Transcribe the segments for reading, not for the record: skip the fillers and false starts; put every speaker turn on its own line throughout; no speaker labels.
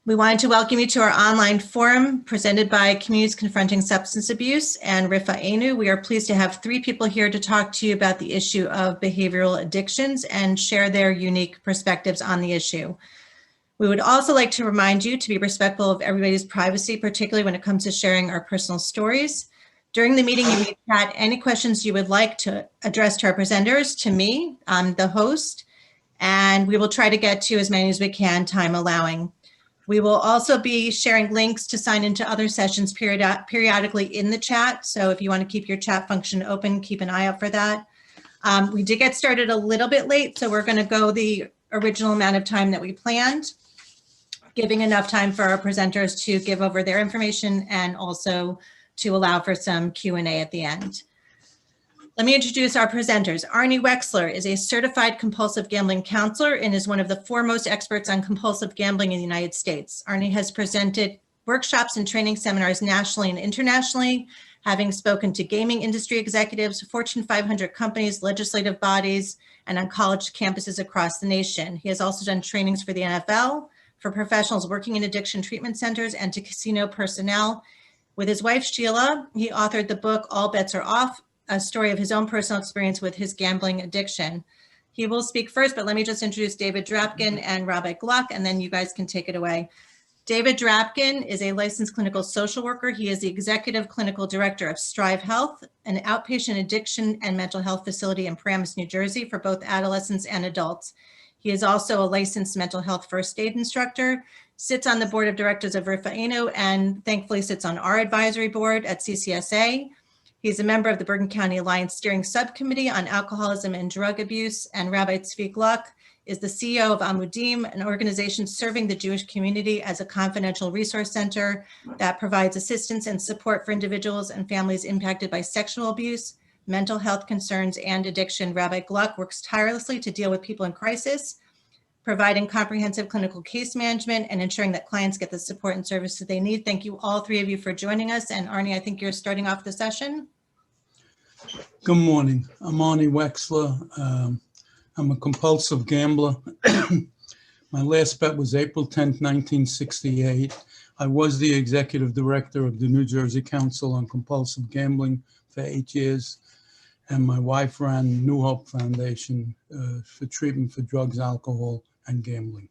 We wanted to welcome you to our online forum presented by Communities Confronting Substance Abuse and Rifa Anu. We are pleased to have 3 people here to talk to you about the issue of behavioral addictions and share their unique perspectives on the issue. We would also like to remind you to be respectful of everybody's privacy, particularly when it comes to sharing our personal stories. During the meeting, you may chat any questions you would like to address to our presenters, to me, I'm the host, and we will try to get to as many as we can, time allowing. We will also be sharing links to sign into other sessions periodically in the chat. So if you want to keep your chat function open, keep an eye out for that. We did get started a little bit late, so we're going to go the original amount of time that we planned, giving enough time for our presenters to give over their information and also to allow for some Q&A at the end. Let me introduce our presenters. Arnie Wexler is a certified compulsive gambling counselor and is one of the foremost experts on compulsive gambling in the United States. Arnie has presented workshops and training seminars nationally and internationally, having spoken to gaming industry executives, Fortune 500 companies, legislative bodies, and on college campuses across the nation. He has also done trainings for the NFL, for professionals working in addiction treatment centers, and to casino personnel. With his wife, Sheila, he authored the book, All Bets Are Off, a story of his own personal experience with his gambling addiction. He will speak first, but let me just introduce David Drapkin and Rabbi Gluck, and then you guys can take it away. David Drapkin is a licensed clinical social worker. He is the executive clinical director of Strive Health, an outpatient addiction and mental health facility in Paramus, New Jersey for both adolescents and adults. He is also a licensed mental health first aid instructor, sits on the board of directors of Rifa Anu, and thankfully sits on our advisory board at CCSA. He's a member of the Bergen County Alliance Steering Subcommittee on Alcoholism and Drug Abuse, and Rabbi Tzvi Gluck is the CEO of Amudim, an organization serving the Jewish community as a confidential resource center that provides assistance and support for individuals and families impacted by sexual abuse, mental health concerns, and addiction. Rabbi Gluck works tirelessly to deal with people in crisis, providing comprehensive clinical case management and ensuring that clients get the support and services they need. Thank you, all 3 of you, for joining us. And Arnie, I think you're starting off the session.
Good morning. I'm Arnie Wexler. I'm a compulsive gambler. My last bet was April 10th, 1968. I was the executive director of the New Jersey Council on Compulsive Gambling for 8 years. And my wife ran New Hope Foundation for treatment for drugs, alcohol, and gambling.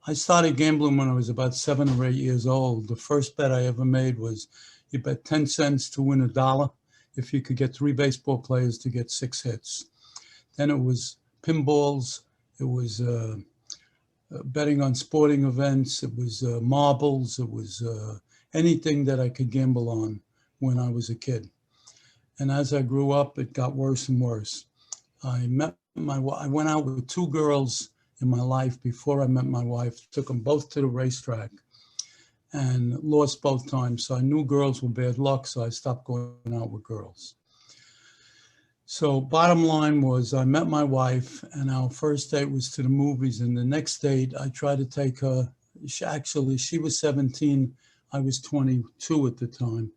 I started gambling when I was about 7 or 8 years old. The first bet I ever made was you bet 10 cents to win $1 if you could get 3 baseball players to get 6 hits. Then it was pinballs. It was betting on sporting events. It was marbles. It was anything that I could gamble on when I was a kid. And as I grew up, it got worse and worse. I went out with 2 girls in my life before I met my wife, took them both to the racetrack and lost both times. So I knew girls were bad luck, so I stopped going out with girls. So bottom line was I met my wife and our first date was to the movies, and the next date I tried to take her, she was 17, I was 22 at the time.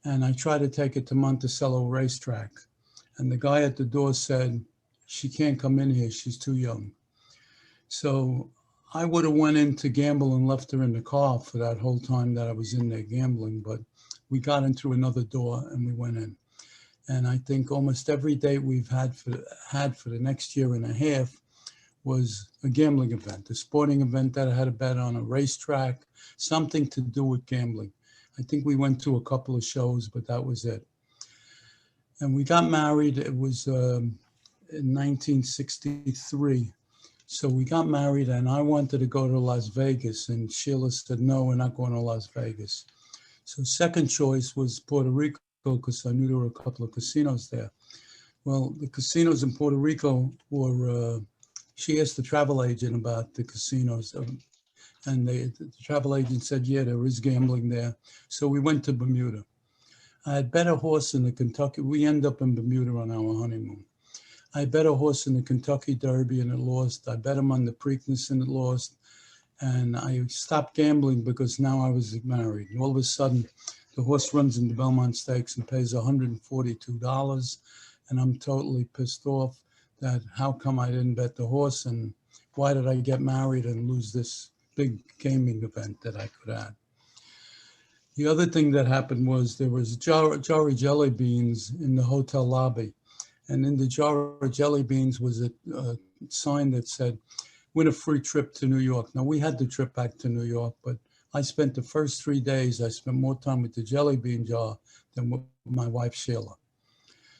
And I tried to take her to Monticello racetrack. And the guy at the door said, she can't come in here, she's too young. So I would have went in to gamble and left her in the car for that whole time that I was in there gambling, but we got in through another door and we went in. And I think almost every date we've had for the next year and a half was a gambling event, a sporting event that I had a bet on, a racetrack, something to do with gambling. I think we went to a couple of shows, but that was it. And we got married, it was in 1963. So we got married and I wanted to go to Las Vegas and Sheila said, no, we're not going to Las Vegas. So second choice was Puerto Rico because I knew there were a couple of casinos there. Well, the casinos in Puerto Rico were, she asked the travel agent about the casinos and the travel agent said, yeah, there is gambling there. So we went to Bermuda. I had bet a horse in the Kentucky, we ended up in Bermuda on our honeymoon. I bet a horse in the Kentucky Derby and it lost. I bet him on the Preakness and it lost. And I stopped gambling because now I was married. And all of a sudden, the horse runs into Belmont Stakes and pays $142. And I'm totally pissed off that how come I didn't bet the horse and why did I get married and lose this big gaming event that I could add. The other thing that happened was there was Jolly Jelly Beans in the hotel lobby. And in the jar of jelly beans was a sign that said, win a free trip to New York. Now, we had the trip back to New York, but I spent the first 3 days, I spent more time with the jelly bean jar than with my wife, Sheila.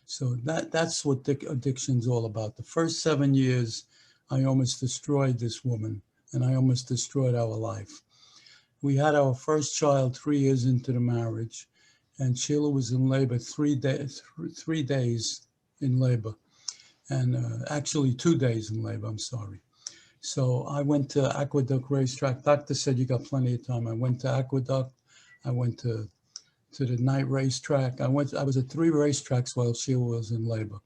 So that's what addiction's all about. The first 7 years, I almost destroyed this woman, and I almost destroyed our life. We had our first child 3 years into the marriage, and Sheila was in labor 3 days in labor, and actually 2 days in labor, I'm sorry. So I went to Aqueduct Racetrack. Doctor said you got plenty of time. I went to Aqueduct. I went to the night racetrack. I was at 3 racetracks while she was in labor.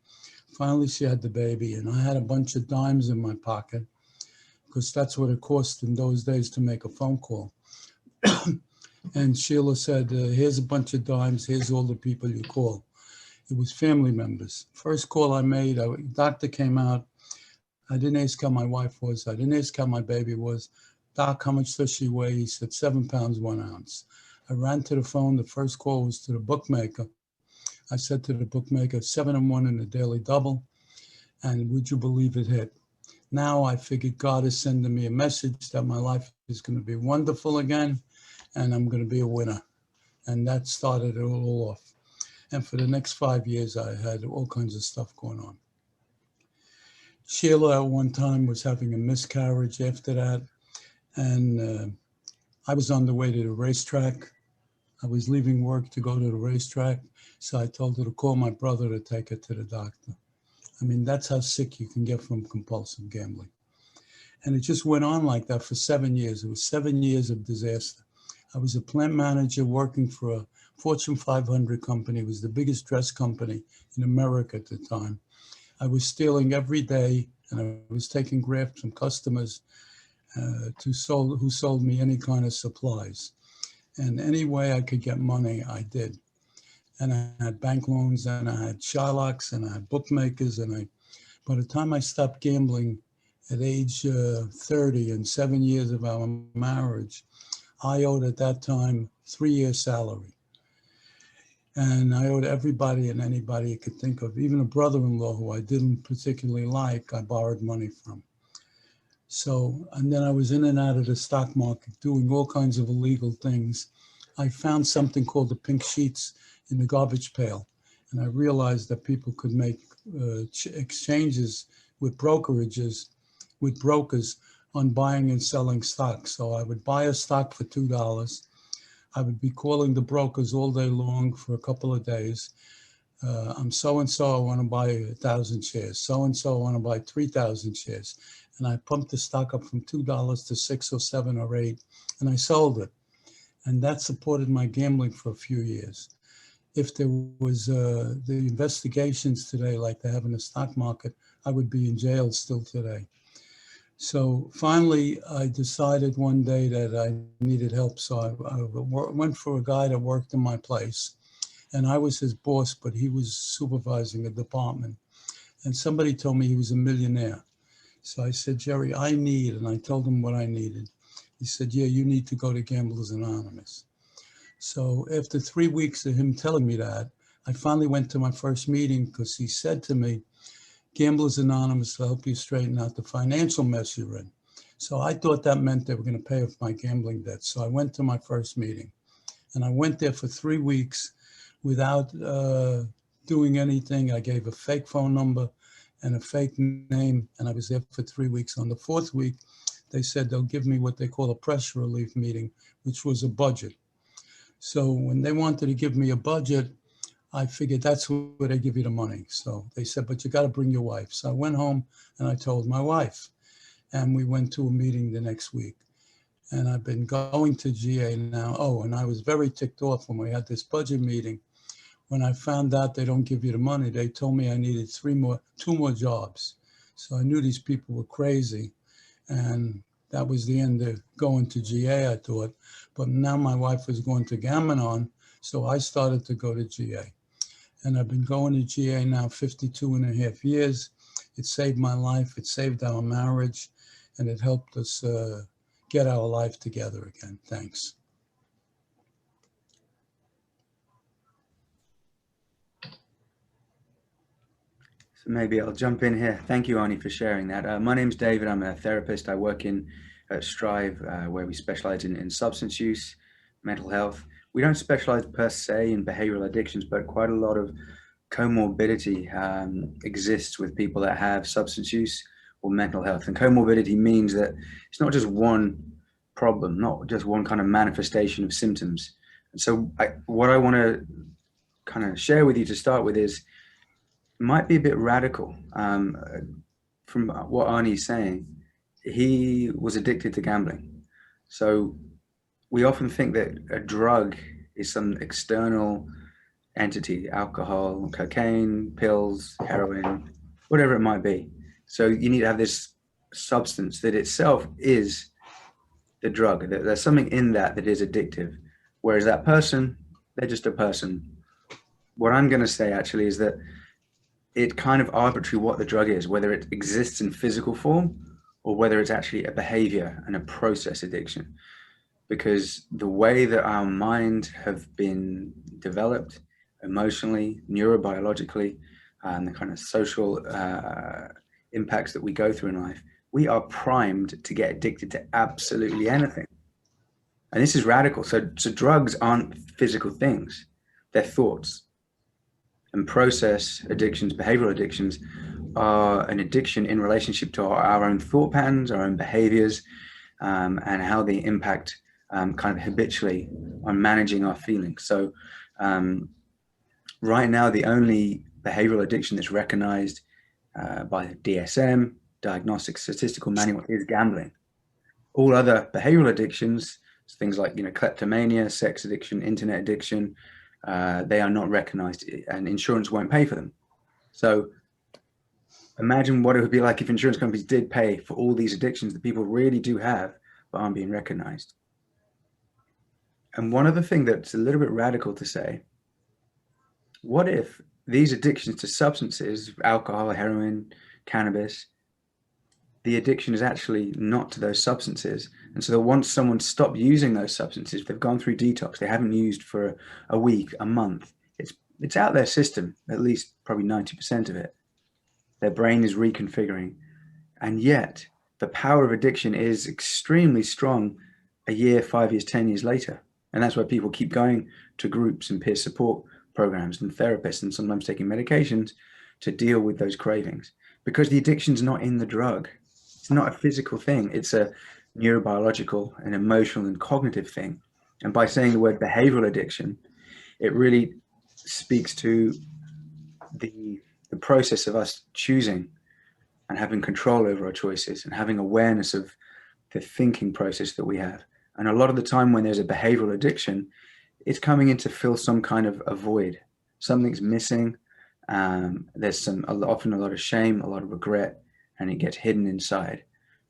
Finally, she had the baby, and I had a bunch of dimes in my pocket because that's what it cost in those days to make a phone call. And Sheila said, here's a bunch of dimes. Here's all the people you call. It was family members. First call I made, doctor came out. I didn't ask how my wife was. I didn't ask how my baby was. Doc, how much does she weigh? He said 7 pounds, 1 ounce. I ran to the phone. The first call was to the bookmaker. I said to the bookmaker, 7-1 in the daily double. And would you believe it hit? Now I figured God is sending me a message that my life is going to be wonderful again, and I'm going to be a winner. And that started it all off. And for the next 5 years, I had all kinds of stuff going on. Sheila at one time was having a miscarriage after that. And I was on the way to the racetrack. I was leaving work to go to the racetrack. So I told her to call my brother to take her to the doctor. I mean, that's how sick you can get from compulsive gambling. And it just went on like that for 7 years. It was 7 years of disaster. I was a plant manager working for a Fortune 500 company. It was the biggest dress company in America at the time. I was stealing every day, and I was taking graft from customers who sold me any kind of supplies. And any way I could get money, I did. And I had bank loans, and I had Shylocks, and I had bookmakers. And by the time I stopped gambling at age 30 and 7 years of our marriage, I owed at that time 3 years' salary. And I owed everybody and anybody you could think of, even a brother-in-law who I didn't particularly like, I borrowed money from. So, and then I was in and out of the stock market doing all kinds of illegal things. I found something called the pink sheets in the garbage pail. And I realized that people could make exchanges with brokerages, with brokers on buying and selling stocks. So I would buy a stock for $2. I would be calling the brokers all day long for a couple of days. I'm so-and-so, I want to buy 1,000 shares. So-and-so, I want to buy 3,000 shares. And I pumped the stock up from $2 to $6 or $7 or $8, and I sold it. And that supported my gambling for a few years. If there was the investigations today, like they have in the stock market, I would be in jail still today. So finally, I decided one day that I needed help. So I went for a guy that worked in my place, and I was his boss, but he was supervising a department. And somebody told me he was a millionaire. So I said, Jerry, and I told him what I needed. He said, yeah, you need to go to Gamblers Anonymous. So after 3 weeks of him telling me that, I finally went to my first meeting because he said to me, Gamblers Anonymous will help you straighten out the financial mess you're in. So I thought that meant they were going to pay off my gambling debt. So I went to my first meeting, and I went there for 3 weeks without doing anything. I gave a fake phone number and a fake name, and I was there for 3 weeks. On the 4th week, they said they'll give me what they call a pressure relief meeting, which was a budget. So when they wanted to give me a budget, I figured that's where they give you the money. So they said, but you got to bring your wife. So I went home and I told my wife, and we went to a meeting the next week. And I've been going to GA now. Oh, and I was very ticked off when we had this budget meeting. When I found out they don't give you the money, they told me I needed 2 more jobs. So I knew these people were crazy. And that was the end of going to GA, I thought. But now my wife was going to Gam-Anon, so I started to go to GA. And I've been going to GA now 52 and a half years. It saved my life. It saved our marriage. And it helped us get our life together again. Thanks.
So maybe I'll jump in here. Thank you, Arnie, for sharing that. My name's David. I'm a therapist. I work at Strive, where we specialize in substance use, mental health. We don't specialize per se in behavioral addictions, but quite a lot of comorbidity exists with people that have substance use or mental health. And comorbidity means that it's not just one problem, not just one kind of manifestation of symptoms. And so what I want to kind of share with you to start with is, might be a bit radical. From what Arnie's saying, he was addicted to gambling. So we often think that a drug is some external entity, alcohol, cocaine, pills, heroin, whatever it might be. So you need to have this substance that itself is the drug. There's something in that is addictive. Whereas that person, they're just a person. What I'm going to say actually is that it's kind of arbitrary what the drug is, whether it exists in physical form or whether it's actually a behavior and a process addiction. Because the way that our mind have been developed emotionally, neurobiologically, and the kind of social impacts that we go through in life, we are primed to get addicted to absolutely anything. And this is radical. So drugs aren't physical things, they're thoughts. And process addictions, behavioral addictions, are an addiction in relationship to our own thought patterns, our own behaviors, and how they impact kind of habitually on managing our feelings. So right now, the only behavioral addiction that's recognized by the DSM, Diagnostic Statistical Manual, is gambling. All other behavioral addictions, things like kleptomania, sex addiction, internet addiction, they are not recognized, and insurance won't pay for them. So imagine what it would be like if insurance companies did pay for all these addictions that people really do have but aren't being recognized. And one other thing that's a little bit radical to say, what if these addictions to substances, alcohol, heroin, cannabis, the addiction is actually not to those substances. And so that once someone stopped using those substances, they've gone through detox, they haven't used for a week, a month, it's out their system, at least probably 90% of it. Their brain is reconfiguring. And yet the power of addiction is extremely strong a year, 5 years, 10 years later. And that's why people keep going to groups and peer support programs and therapists, and sometimes taking medications to deal with those cravings, because the addiction's not in the drug. It's not a physical thing. It's a neurobiological and emotional and cognitive thing. And by saying the word behavioral addiction, it really speaks to the process of us choosing and having control over our choices and having awareness of the thinking process that we have. And a lot of the time when there's a behavioral addiction, it's coming in to fill some kind of a void. Something's missing. There's often a lot of shame, a lot of regret, and it gets hidden inside.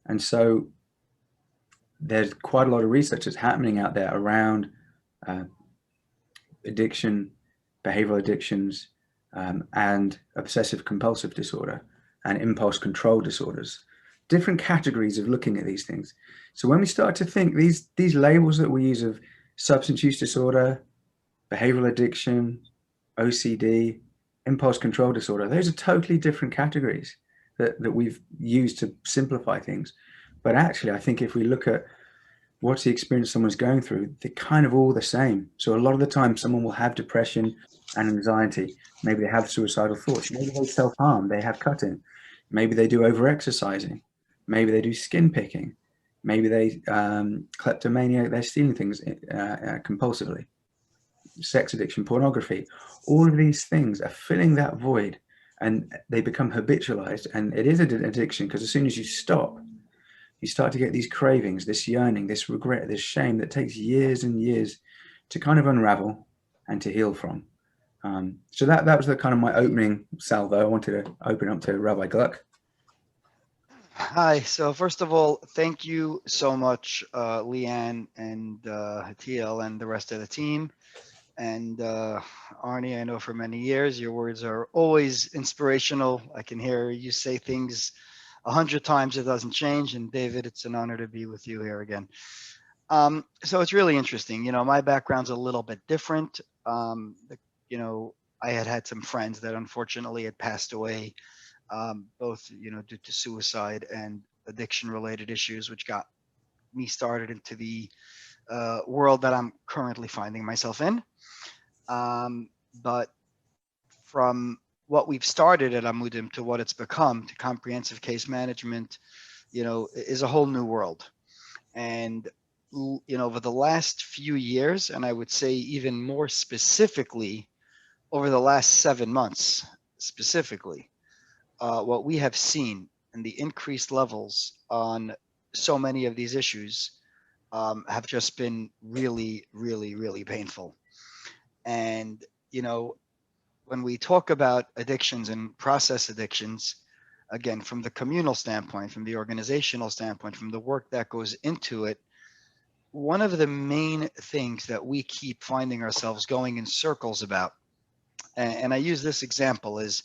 And so there's quite a lot of research that's happening out there around addiction, behavioral addictions, and obsessive compulsive disorder and impulse control disorders. Different categories of looking at these things. So when we start to think these labels that we use of substance use disorder, behavioral addiction, OCD, impulse control disorder, those are totally different categories that we've used to simplify things. But actually, I think if we look at what's the experience someone's going through, they're kind of all the same. So a lot of the time, someone will have depression and anxiety. Maybe they have suicidal thoughts. Maybe they self-harm, they have cutting. Maybe they do over-exercising. Maybe they do skin picking. Maybe they kleptomania, they're stealing things compulsively. Sex addiction, pornography. All of these things are filling that void, and they become habitualized. And it is an addiction, because as soon as you stop, you start to get these cravings, this yearning, this regret, this shame that takes years and years to kind of unravel and to heal from. So that was the kind of my opening salvo. I wanted to open up to Rabbi Gluck.
Hi. So first of all, thank you so much, Leanne and Hatiel and the rest of the team. And Arnie, I know for many years, your words are always inspirational. I can hear you say things 100 times it doesn't change. And David, it's an honor to be with you here again. So it's really interesting. You know, my background's a little bit different. You know, I had some friends that unfortunately had passed away, both, you know, due to suicide and addiction related issues, which got me started into the world that I'm currently finding myself in. But from what we've started at Amudim to what it's become, to comprehensive case management, you know, is a whole new world. And, you know, over the last few years, and I would say even more specifically over the last 7 months, specifically, what we have seen and the increased levels on so many of these issues have just been really, really, really painful. And, you know, when we talk about addictions and process addictions, again, from the communal standpoint, from the organizational standpoint, from the work that goes into it, one of the main things that we keep finding ourselves going in circles about, and I use this example, is,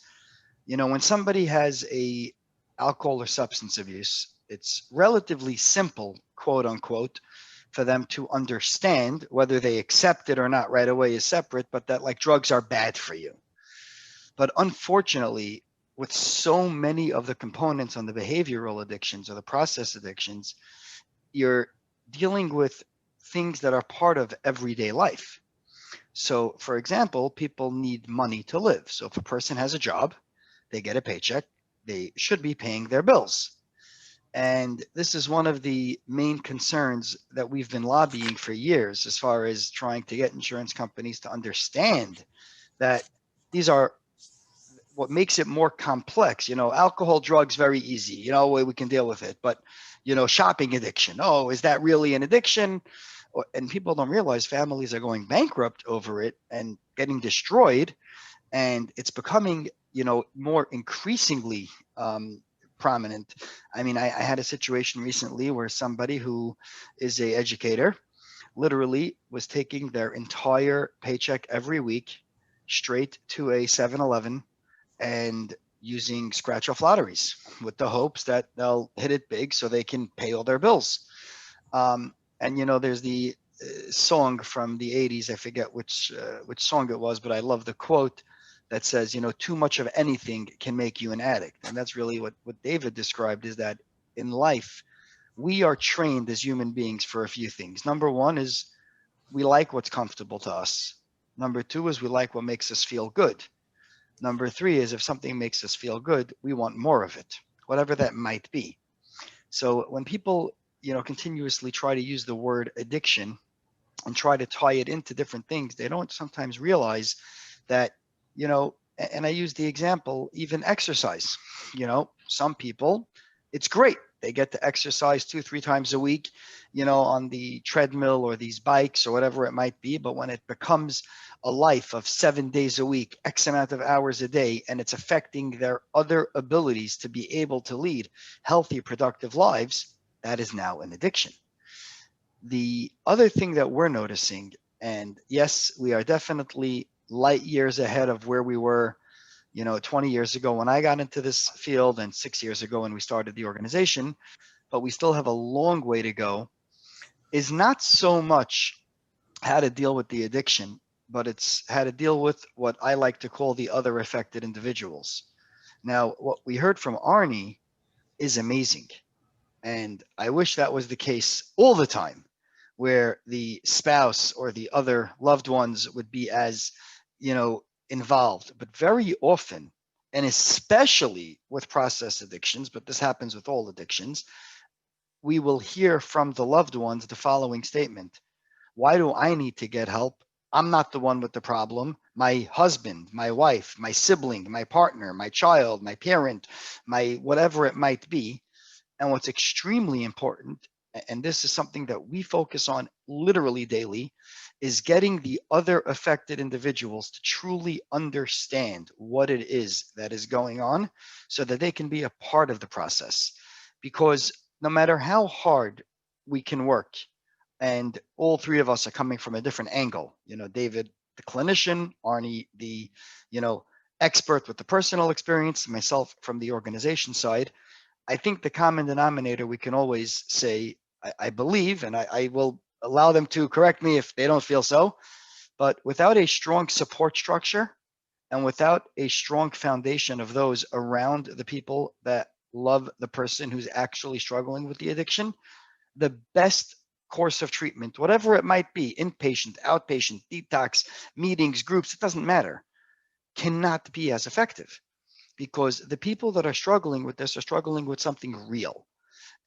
you know, when somebody has a alcohol or substance abuse, it's relatively simple, quote unquote, for them to understand. Whether they accept it or not right away is separate, but that, like, drugs are bad for you. But unfortunately, with so many of the components on the behavioral addictions or the process addictions, you're dealing with things that are part of everyday life. So, for example, people need money to live. So if a person has a job, they get a paycheck, they should be paying their bills. And this is one of the main concerns that we've been lobbying for years, as far as trying to get insurance companies to understand that these are what makes it more complex. You know, alcohol, drugs, very easy, you know, we can deal with it. But, you know, shopping addiction, oh, is that really an addiction? And people don't realize families are going bankrupt over it and getting destroyed. And it's becoming, you know, more increasingly prominent. I mean, I had a situation recently where somebody who is a educator literally was taking their entire paycheck every week straight to a 7-Eleven and using scratch off lotteries with the hopes that they'll hit it big so they can pay all their bills. And, you know, there's the song from the 80s. I forget which song it was, but I love the quote that says, you know, too much of anything can make you an addict. And that's really what David described, is that in life, we are trained as human beings for a few things. Number one is we like what's comfortable to us. Number two is we like what makes us feel good. Number three is if something makes us feel good, we want more of it, whatever that might be. So when people, you know, continuously try to use the word addiction and try to tie it into different things, they don't sometimes realize that, you know, and I use the example, even exercise. You know, some people, it's great. They get to exercise 2-3 times a week, you know, on the treadmill or these bikes or whatever it might be. But when it becomes a life of 7 days a week, X amount of hours a day, and it's affecting their other abilities to be able to lead healthy, productive lives, that is now an addiction. The other thing that we're noticing, and yes, we are definitely light years ahead of where we were, you know, 20 years ago when I got into this field and 6 years ago when we started the organization, but we still have a long way to go, is not so much how to deal with the addiction, but it's how to deal with what I like to call the other affected individuals. Now, what we heard from Arnie is amazing. And I wish that was the case all the time, where the spouse or the other loved ones would be as, you know, involved. But very often, and especially with process addictions, but this happens with all addictions, we will hear from the loved ones the following statement: why do I need to get help? I'm not the one with the problem. My husband, my wife, my sibling, my partner, my child, my parent, my whatever it might be. And what's extremely important, and this is something that we focus on literally daily, is getting the other affected individuals to truly understand what it is that is going on so that they can be a part of the process. Because no matter how hard we can work, and all three of us are coming from a different angle, you know, David, the clinician, Arnie, the, you know, expert with the personal experience, myself from the organization side, I think the common denominator, we can always say, I believe, and I will allow them to correct me if they don't feel so, but without a strong support structure and without a strong foundation of those around the people that love the person who's actually struggling with the addiction, the best course of treatment, whatever it might be, inpatient, outpatient, detox, meetings, groups, it doesn't matter, cannot be as effective, because the people that are struggling with this are struggling with something real.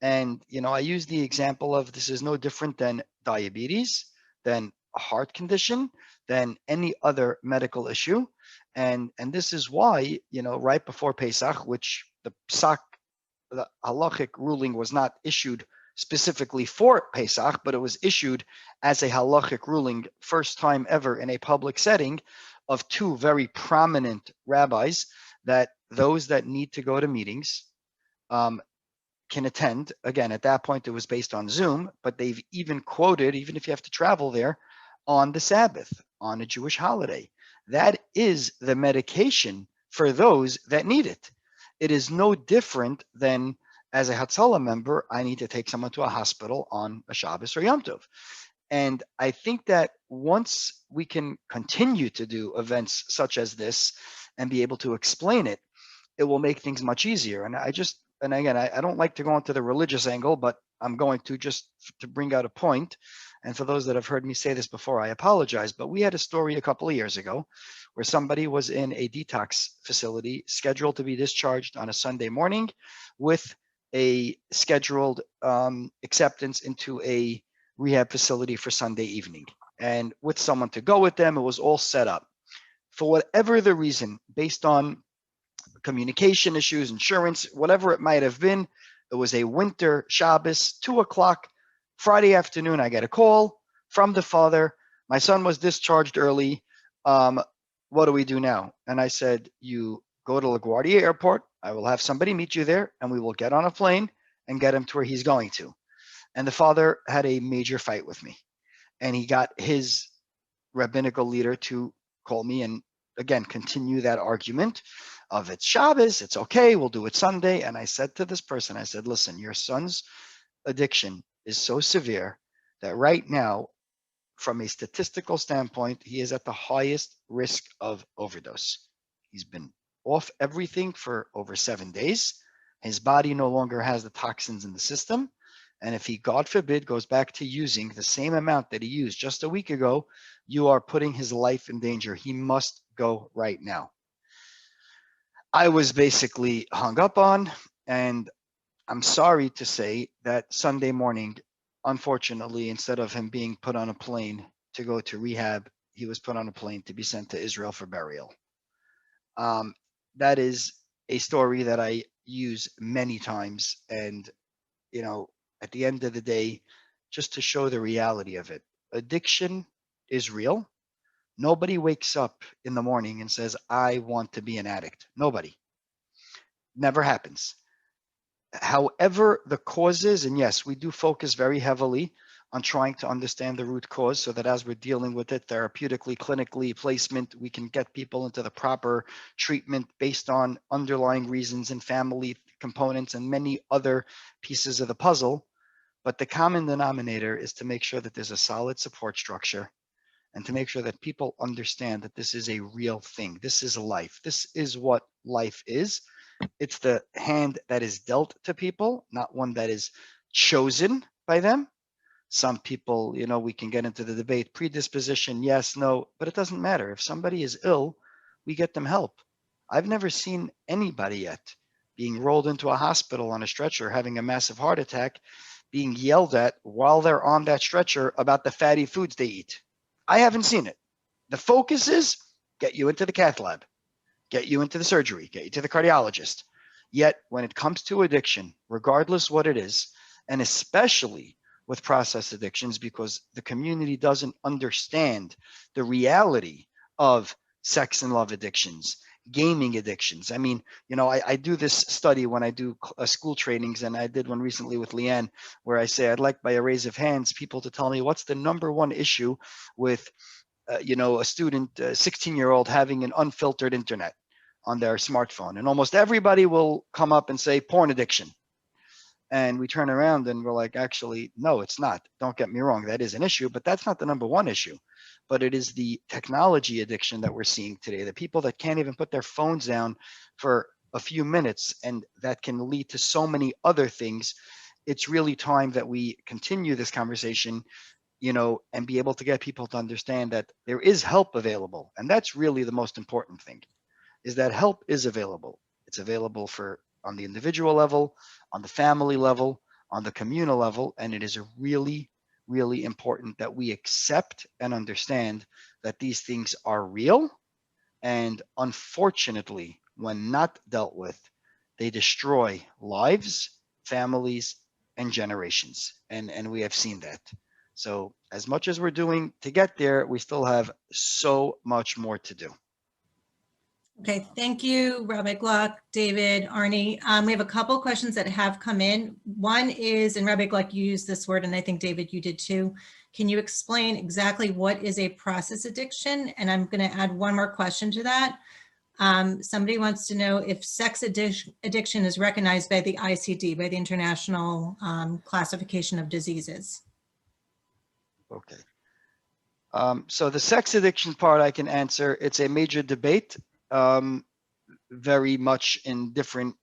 And, I use the example of, this is no different than diabetes, than a heart condition, than any other medical issue. And this is why, right before Pesach, which the halachic ruling was not issued specifically for Pesach, but it was issued as a halachic ruling, first time ever in a public setting, of two very prominent rabbis, that those that need to go to meetings can attend. Again, at that point, it was based on Zoom, but they've even quoted, even if you have to travel there, on the Sabbath, on a Jewish holiday. That is the medication for those that need it. It is no different than, as a Hatzalah member, I need to take someone to a hospital on a Shabbos or Yom Tov. And I think that once we can continue to do events such as this and be able to explain it, it will make things much easier. And again, I don't like to go into the religious angle, but I'm going to, just to bring out a point. And for those that have heard me say this before, I apologize. But we had a story a couple of years ago where somebody was in a detox facility scheduled to be discharged on a Sunday morning with a scheduled acceptance into a rehab facility for Sunday evening. And with someone to go with them, it was all set up. For whatever the reason, based on communication issues, insurance, whatever it might have been, it was a winter Shabbos, 2:00 Friday afternoon. I get a call from the father. My son was discharged early. What do we do now? And I said, you go to LaGuardia Airport. I will have somebody meet you there, and we will get on a plane and get him to where he's going to. And the father had a major fight with me, and he got his rabbinical leader to call me and, again, continue that argument of, it's Shabbos, it's okay, we'll do it Sunday. And I said to this person, I said, listen, your son's addiction is so severe that right now, from a statistical standpoint, he is at the highest risk of overdose. He's been off everything for over 7 days. His body no longer has the toxins in the system. And if he, God forbid, goes back to using the same amount that he used just a week ago, you are putting his life in danger. He must go right now. I was basically hung up on, and I'm sorry to say that Sunday morning, unfortunately, instead of him being put on a plane to go to rehab, he was put on a plane to be sent to Israel for burial. That is a story that I use many times. And, at the end of the day, just to show the reality of it, addiction is real. Nobody wakes up in the morning and says, I want to be an addict. Nobody. Never happens. However, the causes, and yes, we do focus very heavily on trying to understand the root cause, so that as we're dealing with it therapeutically, clinically, placement, we can get people into the proper treatment based on underlying reasons and family components and many other pieces of the puzzle. But the common denominator is to make sure that there's a solid support structure, and to make sure that people understand that this is a real thing. This is life. This is what life is. It's the hand that is dealt to people, not one that is chosen by them. Some people, we can get into the debate, predisposition, yes, no, but it doesn't matter. If somebody is ill, we get them help. I've never seen anybody yet being rolled into a hospital on a stretcher, having a massive heart attack, being yelled at while they're on that stretcher about the fatty foods they eat. I haven't seen it. The focus is get you into the cath lab, get you into the surgery, get you to the cardiologist. Yet when it comes to addiction, regardless what it is, and especially with process addictions, because the community doesn't understand the reality of sex and love addictions, gaming addictions. I mean, I do this study when I do school trainings, and I did one recently with Leanne, where I say, I'd like, by a raise of hands, people to tell me what's the number one issue with, a student, 16-year-old, having an unfiltered internet on their smartphone. And almost everybody will come up and say porn addiction. And we turn around and we're like, actually, no, it's not. Don't get me wrong. That is an issue, but that's not the number one issue. But it is the technology addiction that we're seeing today. The people that can't even put their phones down for a few minutes, and that can lead to so many other things. It's really time that we continue this conversation, and be able to get people to understand that there is help available. And that's really the most important thing, is that help is available. It's available on the individual level, on the family level, on the communal level. And it is really, really important that we accept and understand that these things are real. And unfortunately, when not dealt with, they destroy lives, families, and generations. And we have seen that. So as much as we're doing to get there, we still have so much more to do.
Okay, thank you, Rabbi Gluck, David, Arnie. We have a couple questions that have come in. One is, and Rabbi Gluck, you used this word, and I think, David, you did too. Can you explain exactly what is a process addiction? And I'm going to add one more question to that. Somebody wants to know if sex addiction is recognized by the ICD, by the International Classification of Diseases.
Okay. So the sex addiction part I can answer. It's a major debate, very much in different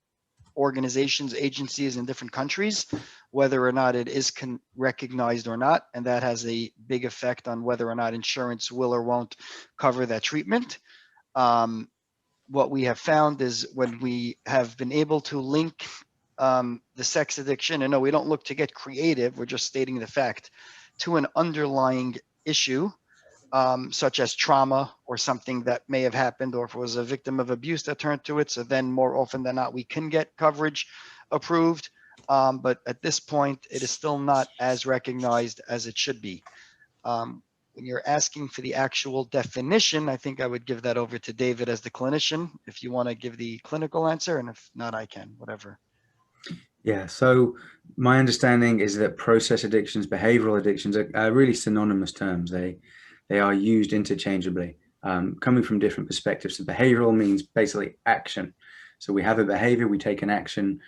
organizations, agencies in different countries, whether or not it is recognized or not. And that has a big effect on whether or not insurance will or won't cover that treatment. What we have found is when we have been able to link the sex addiction, and no, we don't look to get creative, we're just stating the fact, to an underlying issue, such as trauma or something that may have happened, or if it was a victim of abuse that turned to it. So then more often than not, we can get coverage approved. But at this point, it is still not as recognized as it should be. When you're asking for the actual definition, I think I would give that over to David as the clinician, if you want to give the clinical answer, and if not, I can, whatever.
Yeah, so my understanding is that process addictions, behavioral addictions are really synonymous terms. They are used interchangeably, coming from different perspectives. So behavioral means basically action. So we have a behavior, we take an action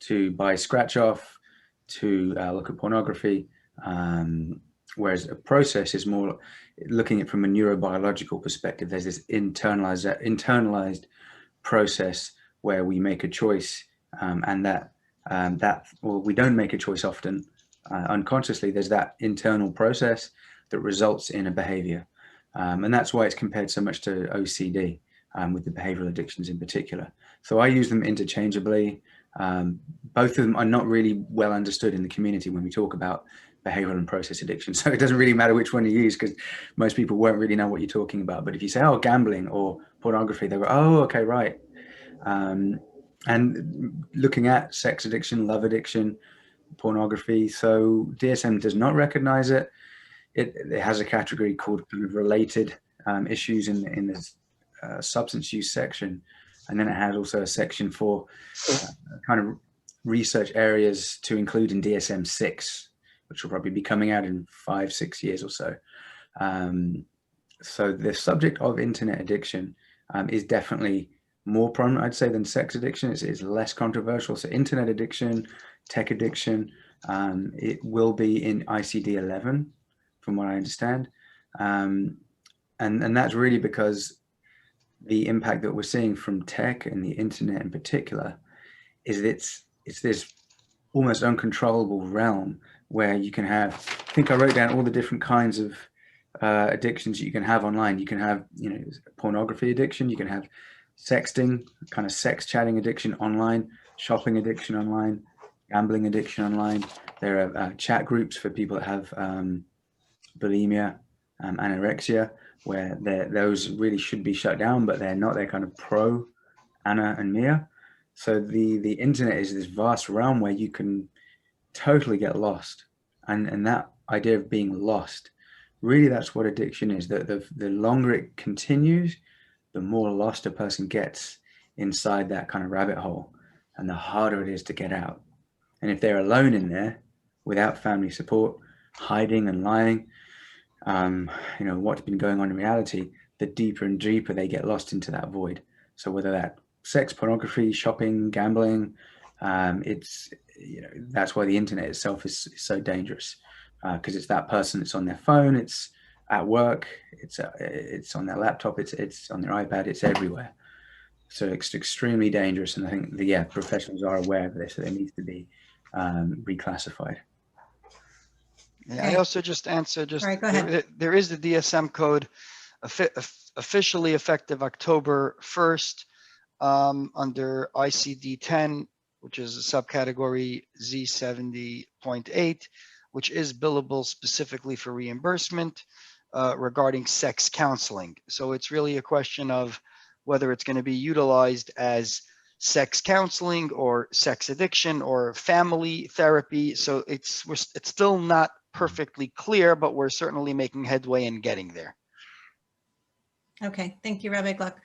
to buy scratch off, to look at pornography, whereas a process is more looking at it from a neurobiological perspective. There's this internalized process where we make a choice, and well, we don't make a choice often unconsciously. There's that internal process that results in a behavior, and that's why it's compared so much to OCD, with the behavioral addictions in particular. So I use them interchangeably. Both of them are not really well understood in the community when we talk about behavioral and process addiction. So it doesn't really matter which one you use, because most people won't really know what you're talking about. But if you say, oh, gambling or pornography, they go, oh, okay, right. And looking at sex addiction, love addiction, pornography. So DSM does not recognize it. It has a category called kind of related issues in the substance use section. And then it has also a section for kind of research areas to include in DSM-6, which will probably be coming out in 5-6 years or so. So the subject of internet addiction is definitely more prominent, I'd say, than sex addiction. It's less controversial. So internet addiction, tech addiction, it will be in ICD-11, from what I understand. And that's really because the impact that we're seeing from tech and the internet in particular is it's this almost uncontrollable realm where you can have, I think I wrote down all the different kinds of addictions you can have online. You can have, pornography addiction, you can have sexting, kind of sex chatting addiction online, shopping addiction online, gambling addiction online. There are chat groups for people that have bulimia, anorexia, where those really should be shut down, but they're not. They're kind of pro Anna and Mia. So the internet is this vast realm where you can totally get lost, and that idea of being lost, really, that's what addiction is. The longer it continues, the more lost a person gets inside that kind of rabbit hole, and the harder it is to get out. And if they're alone in there without family support, hiding and lying, what's been going on in reality, the deeper and deeper they get lost into that void. So whether that sex, pornography, shopping, gambling, it's that's why the internet itself is so dangerous, because it's that person. It's on their phone. It's at work. It's on their laptop. It's on their iPad. It's everywhere. So it's extremely dangerous. And I think professionals are aware of this. So it needs to be reclassified.
Yeah,
Okay.
I also just answered.
All right, go ahead.
There is the DSM code, officially effective October 1st, under ICD 10, which is a subcategory Z70.8, which is billable specifically for reimbursement regarding sex counseling. So it's really a question of whether it's going to be utilized as sex counseling or sex addiction or family therapy. So it's still not perfectly clear, but we're certainly making headway in getting there.
Okay, thank you, Rabbi Gluck.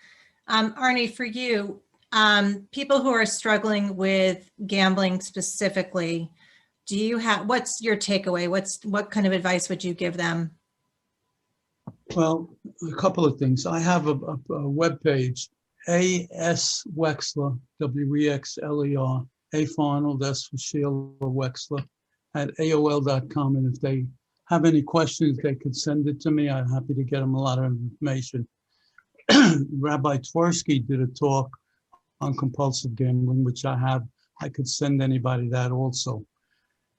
Arnie, for you, people who are struggling with gambling specifically, what's your takeaway? What kind of advice would you give them?
Well, a couple of things. I have a webpage, A.S. Wexler, W-E-X-L-E-R, A for Arnold, S for Sheila Wexler, at AOL.com. And if they have any questions, they could send it to me. I'm happy to get them a lot of information. Rabbi Twersky did a talk on compulsive gambling, which I have. I could send anybody that also.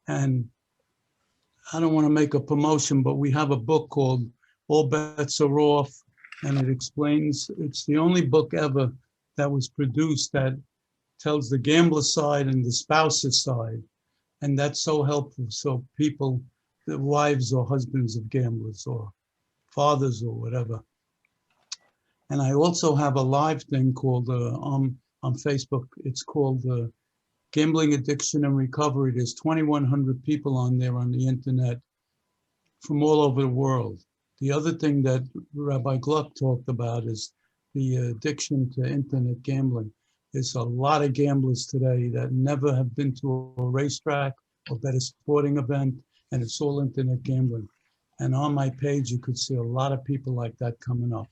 And I don't want to make a promotion, but we have a book called All Bets Are Off, and it explains, it's the only book ever that was produced that tells the gambler side and the spouse's side. And that's so helpful. So people, the wives or husbands of gamblers or fathers or whatever. And I also have a live thing called on Facebook. It's called Gambling Addiction and Recovery. There's 2,100 people on there on the internet from all over the world. The other thing that Rabbi Gluck talked about is the addiction to internet gambling. There's a lot of gamblers today that never have been to a racetrack or bet a sporting event, and it's all internet gambling. And on my page, you could see a lot of people like that coming up.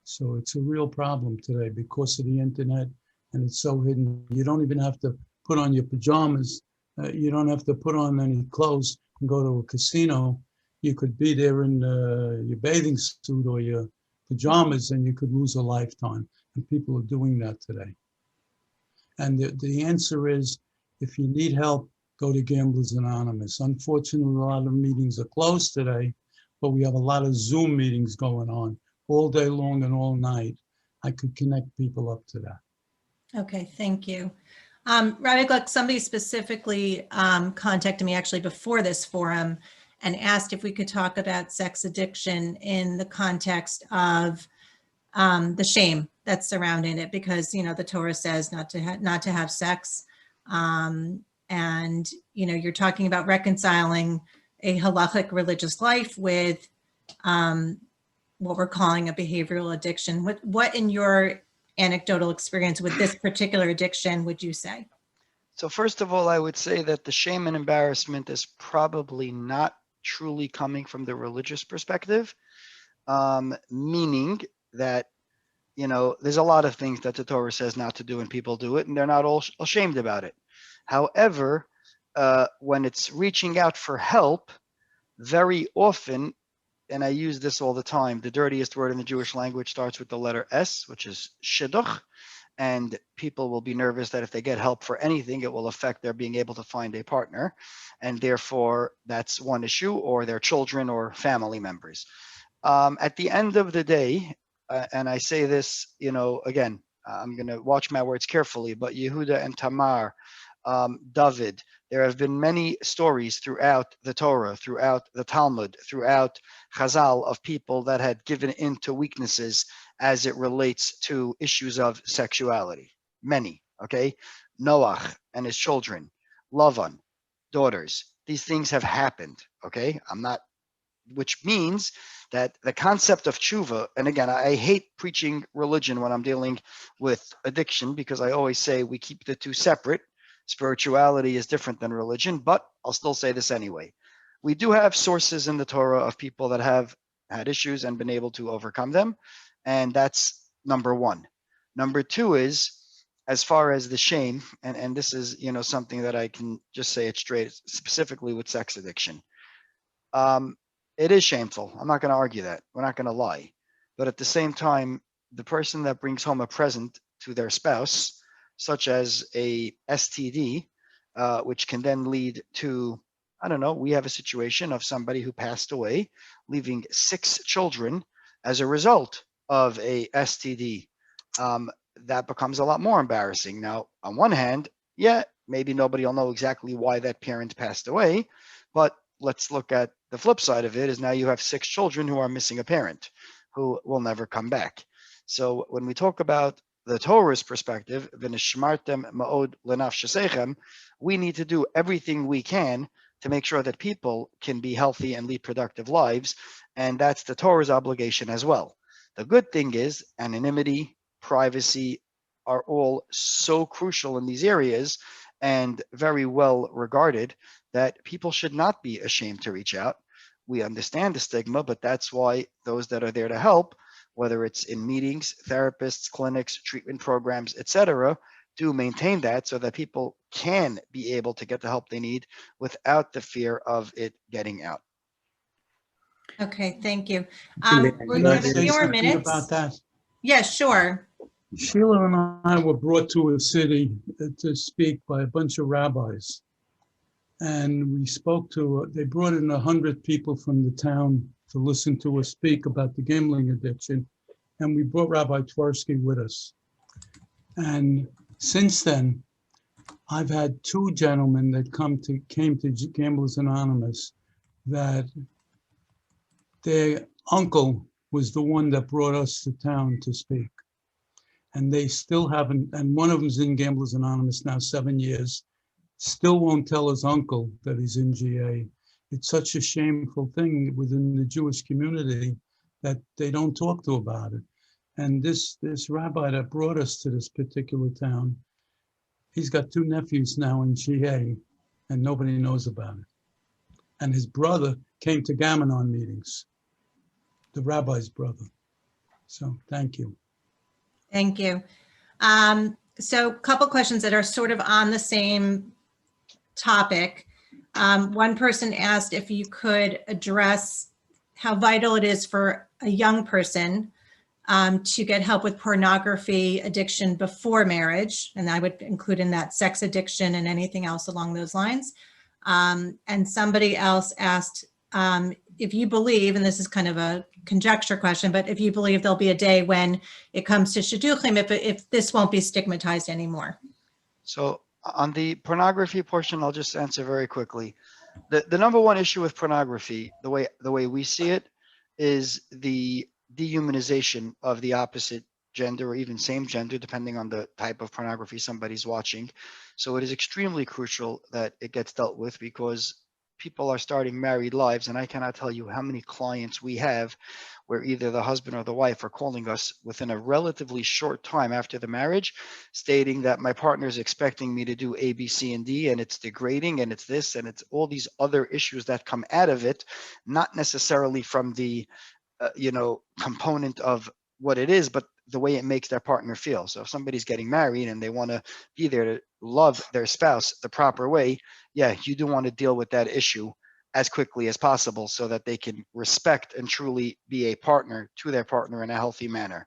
So it's a real problem today because of the internet, and it's so hidden. You don't even have to put on your pajamas. You don't have to put on any clothes and go to a casino. You could be there in your bathing suit or your pajamas, and you could lose a lifetime. And people are doing that today. And the answer is, if you need help, go to Gamblers Anonymous. Unfortunately, a lot of meetings are closed today, but we have a lot of Zoom meetings going on all day long and all night. I could connect people up to that.
Okay, thank you. Rabbi Gluck, somebody specifically contacted me actually before this forum and asked if we could talk about sex addiction in the context of the shame that's surrounding it, because the Torah says not to have sex, and you're talking about reconciling a halachic religious life with what we're calling a behavioral addiction. What in your anecdotal experience with this particular addiction would you say?
So first of all, I would say that the shame and embarrassment is probably not truly coming from the religious perspective, meaning that, there's a lot of things that the Torah says not to do and people do it and they're not all ashamed about it. However, when it's reaching out for help, very often, and I use this all the time, the dirtiest word in the Jewish language starts with the letter S, which is shidduch. And people will be nervous that if they get help for anything, it will affect their being able to find a partner. And ttherefore, that's one issue, or their children or family members. At the end of the day, and I say this, again, I'm going to watch my words carefully, but Yehuda and Tamar, David, there have been many stories throughout the Torah, throughout the Talmud, throughout Chazal of people that had given in to weaknesses as it relates to issues of sexuality. Many, okay? Noach and his children, Lavan, daughters, these things have happened, okay? Which means that the concept of tshuva, and again, I hate preaching religion when I'm dealing with addiction, because I always say we keep the two separate. Spirituality is different than religion, but I'll still say this anyway. We do have sources in the Torah of people that have had issues and been able to overcome them. And that's number one. Number two is as far as the shame, and this is, something that I can just say it straight, specifically with sex addiction. It is shameful. I'm not going to argue that. We're not going to lie. But at the same time, the person that brings home a present to their spouse, such as a STD, which can then lead to, I don't know, we have a situation of somebody who passed away, leaving 6 children as a result of a STD. That becomes a lot more embarrassing. Now, on one hand, yeah, maybe nobody will know exactly why that parent passed away, but let's look at the flip side of it is now you have 6 children who are missing a parent who will never come back. So when we talk about the Torah's perspective, v'nishmartem ma'od lenafshesechem, we need to do everything we can to make sure that people can be healthy and lead productive lives. And that's the Torah's obligation as well. The good thing is anonymity, privacy are all so crucial in these areas and very well regarded that people should not be ashamed to reach out. We understand the stigma, but that's why those that are there to help, whether it's in meetings, therapists, clinics, treatment programs, etc., do maintain that so that people can be able to get the help they need without the fear of it getting out.
Okay, thank you.
Can
We
Can I
have a
say
few more
something
minutes.
about that?
Yes, sure.
Sheila and I were brought to a city to speak by a bunch of rabbis. And we spoke to, they brought in 100 people from the town to listen to us speak about the gambling addiction. And we brought Rabbi Tversky with us. And since then, I've had 2 gentlemen that came to Gamblers Anonymous that their uncle was the one that brought us to town to speak. And they still haven't, and one of them's in Gamblers Anonymous now 7 years, still won't tell his uncle that he's in GA. It's such a shameful thing within the Jewish community that they don't talk to about it. And this rabbi that brought us to this particular town, he's got 2 nephews now in GA and nobody knows about it. And his brother came to Gam-Anon meetings, the rabbi's brother. So thank you.
Thank you. So a couple questions that are sort of on the same topic. One person asked if you could address how vital it is for a young person to get help with pornography addiction before marriage. And I would include in that sex addiction and anything else along those lines. And somebody else asked if you believe, and this is kind of a conjecture question, but if you believe there'll be a day when it comes to shidduchim, if this won't be stigmatized anymore.
So on the pornography portion, I'll just answer very quickly. The number one issue with pornography, the way we see it, is the dehumanization of the opposite gender or even same gender, depending on the type of pornography somebody's watching. So it is extremely crucial that it gets dealt with because people are starting married lives, and I cannot tell you how many clients we have where either the husband or the wife are calling us within a relatively short time after the marriage, stating that my partner is expecting me to do A, B, C, and D, and it's degrading, and it's this, and it's all these other issues that come out of it, not necessarily from the component of what it is, but the way it makes their partner feel. So if somebody's getting married and they want to be there to love their spouse the proper way, yeah, you do want to deal with that issue as quickly as possible so that they can respect and truly be a partner to their partner in a healthy manner.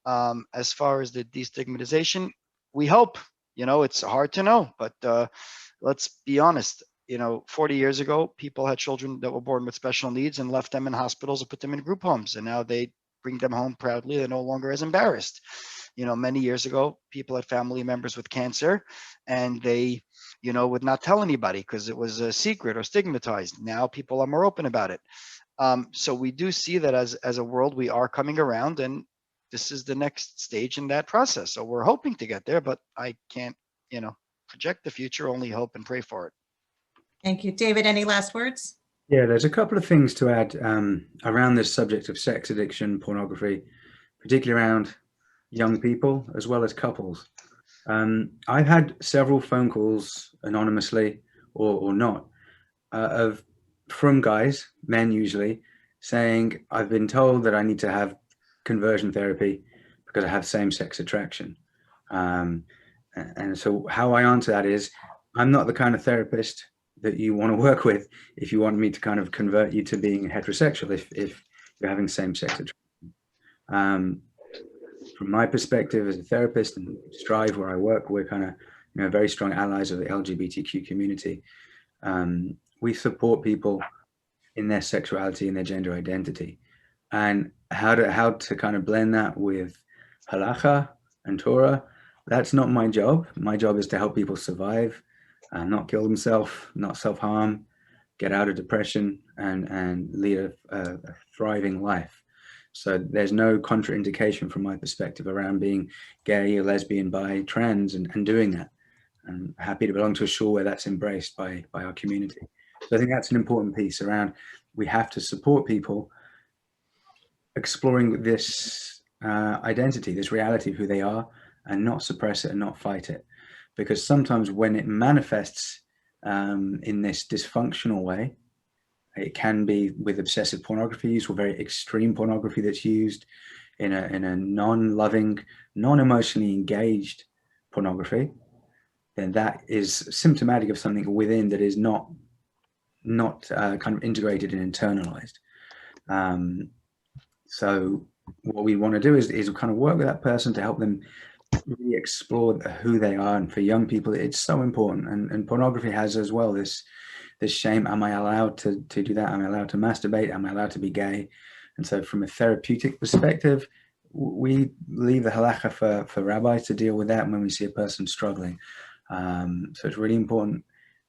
As far as the destigmatization, we hope, it's hard to know, but let's be honest. 40 years ago, people had children that were born with special needs and left them in hospitals or put them in group homes. And now they bring them home proudly. They're no longer as embarrassed. Many years ago, people had family members with cancer and they, would not tell anybody because it was a secret or stigmatized. Now people are more open about it. So we do see that as a world, we are coming around, and this is the next stage in that process. So we're hoping to get there, but I can't, project the future, only hope and pray for it.
Thank you. David, any last words?
Yeah, there's a couple of things to add around this subject of sex addiction, pornography, particularly around young people as well as couples. I've had several phone calls anonymously or not from guys, men usually, saying, I've been told that I need to have conversion therapy because I have same-sex attraction. And so how I answer that is, I'm not the kind of therapist that you want to work with if you want me to kind of convert you to being heterosexual, if you're having same-sex attraction. From my perspective as a therapist and Strive, where I work, we're kind of, very strong allies of the LGBTQ community. We support people in their sexuality and their gender identity, and how to kind of blend that with halacha and Torah. That's not my job. My job is to help people survive, not kill themselves, not self-harm, get out of depression, and lead a thriving life. So there's no contraindication from my perspective around being gay or lesbian, bi, trans, and doing that. I'm happy to belong to a shul where that's embraced by our community. So I think that's an important piece around, we have to support people exploring this identity, this reality of who they are, and not suppress it and not fight it. Because sometimes when it manifests in this dysfunctional way, it can be with obsessive pornography use, or very extreme pornography that's used in a non-loving, non-emotionally engaged pornography, then that is symptomatic of something within that is not kind of integrated and internalized. So what we want to do is kind of work with that person to help them really explore who they are. And for young people, it's so important. And pornography has as well this shame. Am I allowed to do that? Am I allowed to masturbate? Am I allowed to be gay? And so from a therapeutic perspective, we leave the halacha for rabbis to deal with that when we see a person struggling. So it's really important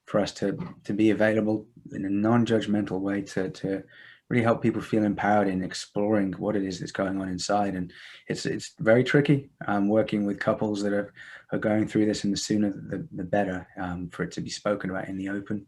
for us to be available in a non-judgmental way to really help people feel empowered in exploring what it is that's going on inside. And it's very tricky working with couples that are going through this, and the sooner the better for it to be spoken about in the open.